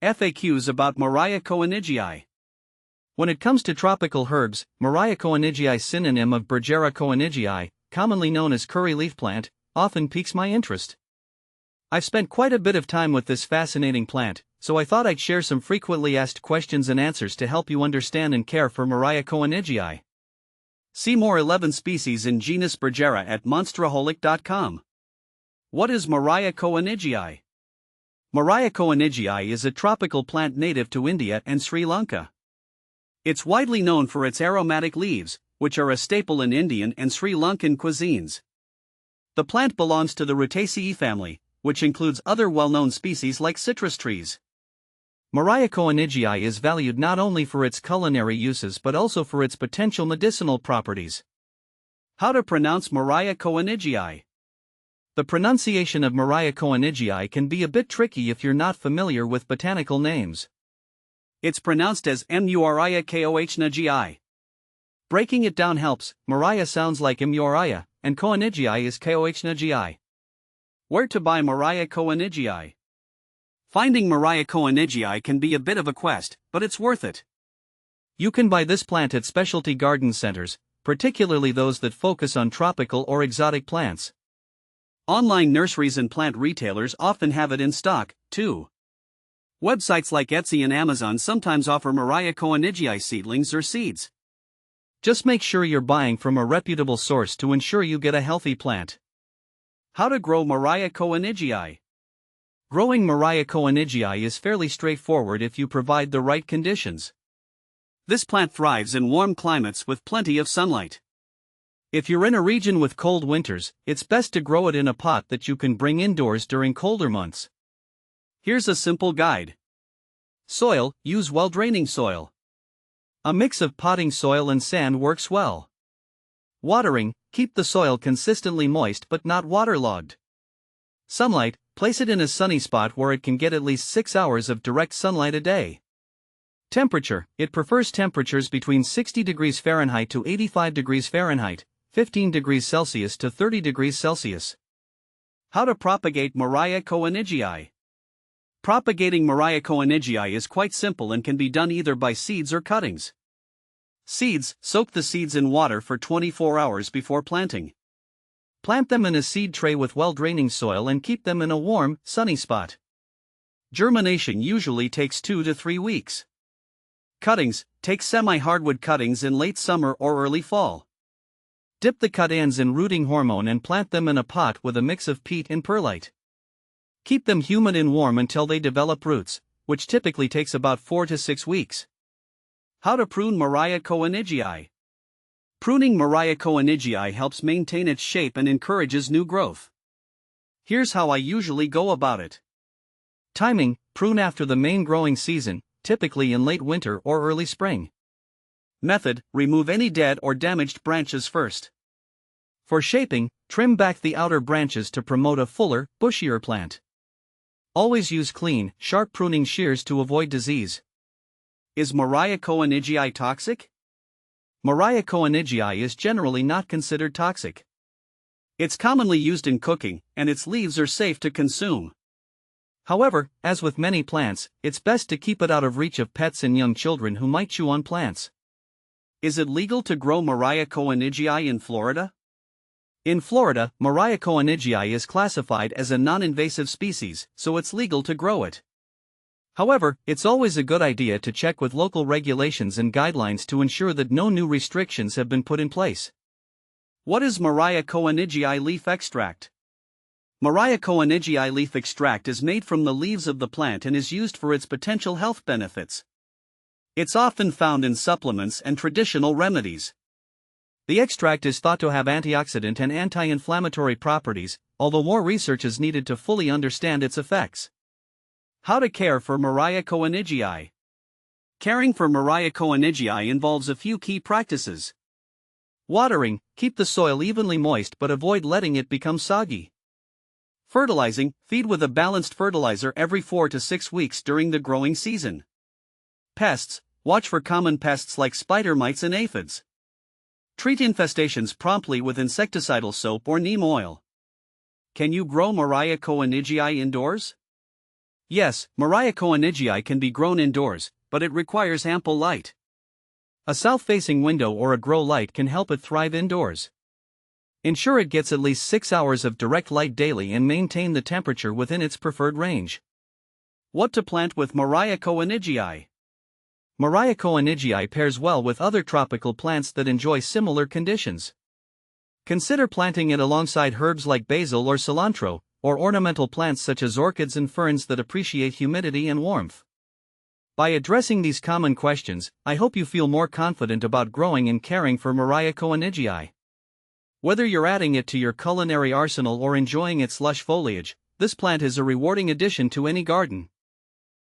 FAQs about Murraya Koenigii. When it comes to tropical herbs, Murraya Koenigii, synonym of Bergera Koenigii, commonly known as curry leaf plant, often piques my interest. I've spent quite a bit of time with this fascinating plant, so I thought I'd share some frequently asked questions and answers to help you understand and care for Murraya Koenigii. See more 11 species in genus Bergera at monsteraholic.com. What is Murraya Koenigii? Murraya Koenigii is a tropical plant native to India and Sri Lanka. It's widely known for its aromatic leaves, which are a staple in Indian and Sri Lankan cuisines. The plant belongs to the Rutaceae family, which includes other well-known species like citrus trees. Murraya Koenigii is valued not only for its culinary uses but also for its potential medicinal properties. How to pronounce Murraya Koenigii? The pronunciation of Murraya Koenigii can be a bit tricky if you're not familiar with botanical names. It's pronounced as Murraya Koenigii. Breaking it down helps. Murraya sounds like Murraya, and Koenigii is Koenigii. Where to buy Murraya Koenigii? Finding Murraya Koenigii can be a bit of a quest, but it's worth it. You can buy this plant at specialty garden centers, particularly those that focus on tropical or exotic plants. Online nurseries and plant retailers often have it in stock, too. Websites like Etsy and Amazon sometimes offer Murraya Koenigii seedlings or seeds. Just make sure you're buying from a reputable source to ensure you get a healthy plant. How to grow Murraya Koenigii? Growing Murraya Koenigii is fairly straightforward if you provide the right conditions. This plant thrives in warm climates with plenty of sunlight. If you're in a region with cold winters, it's best to grow it in a pot that you can bring indoors during colder months. Here's a simple guide. Soil: use well-draining soil. A mix of potting soil and sand works well. Watering: keep the soil consistently moist but not waterlogged. Sunlight: place it in a sunny spot where it can get at least 6 hours of direct sunlight a day. Temperature: it prefers temperatures between 60 degrees Fahrenheit to 85 degrees Fahrenheit, 15 degrees Celsius to 30 degrees Celsius. How to propagate Murraya Koenigii? Propagating Murraya Koenigii is quite simple and can be done either by seeds or cuttings. Seeds: soak the seeds in water for 24 hours before planting. Plant them in a seed tray with well-draining soil and keep them in a warm, sunny spot. Germination usually takes 2 to 3 weeks. Cuttings: take semi-hardwood cuttings in late summer or early fall. Dip the cut ends in rooting hormone and plant them in a pot with a mix of peat and perlite. Keep them humid and warm until they develop roots, which typically takes about 4 to 6 weeks. How to prune Murraya Koenigii? Pruning Murraya Koenigii helps maintain its shape and encourages new growth. Here's how I usually go about it. Timing: prune after the main growing season, typically in late winter or early spring. Method: remove any dead or damaged branches first. For shaping, trim back the outer branches to promote a fuller, bushier plant. Always use clean, sharp pruning shears to avoid disease. Is Murraya Koenigii toxic? Murraya Koenigii is generally not considered toxic. It's commonly used in cooking, and its leaves are safe to consume. However, as with many plants, it's best to keep it out of reach of pets and young children who might chew on plants. Is it legal to grow Murraya Koenigii in Florida? In Florida, Murraya Koenigii is classified as a non-invasive species, so it's legal to grow it. However, it's always a good idea to check with local regulations and guidelines to ensure that no new restrictions have been put in place. What is Murraya Koenigii leaf extract? Murraya Koenigii leaf extract is made from the leaves of the plant and is used for its potential health benefits. It's often found in supplements and traditional remedies. The extract is thought to have antioxidant and anti-inflammatory properties, although more research is needed to fully understand its effects. How to care for Murraya Koenigii? Caring for Murraya Koenigii involves a few key practices. Watering: keep the soil evenly moist but avoid letting it become soggy. Fertilizing: feed with a balanced fertilizer every 4 to 6 weeks during the growing season. Pests: watch for common pests like spider mites and aphids. Treat infestations promptly with insecticidal soap or neem oil. Can you grow Murraya Koenigii indoors? Yes, Murraya Koenigii can be grown indoors, but it requires ample light. A south-facing window or a grow light can help it thrive indoors. Ensure it gets at least 6 hours of direct light daily and maintain the temperature within its preferred range. What to plant with Murraya Koenigii? Murraya Koenigii pairs well with other tropical plants that enjoy similar conditions. Consider planting it alongside herbs like basil or cilantro, or ornamental plants such as orchids and ferns that appreciate humidity and warmth. By addressing these common questions, I hope you feel more confident about growing and caring for Murraya Koenigii. Whether you're adding it to your culinary arsenal or enjoying its lush foliage, this plant is a rewarding addition to any garden.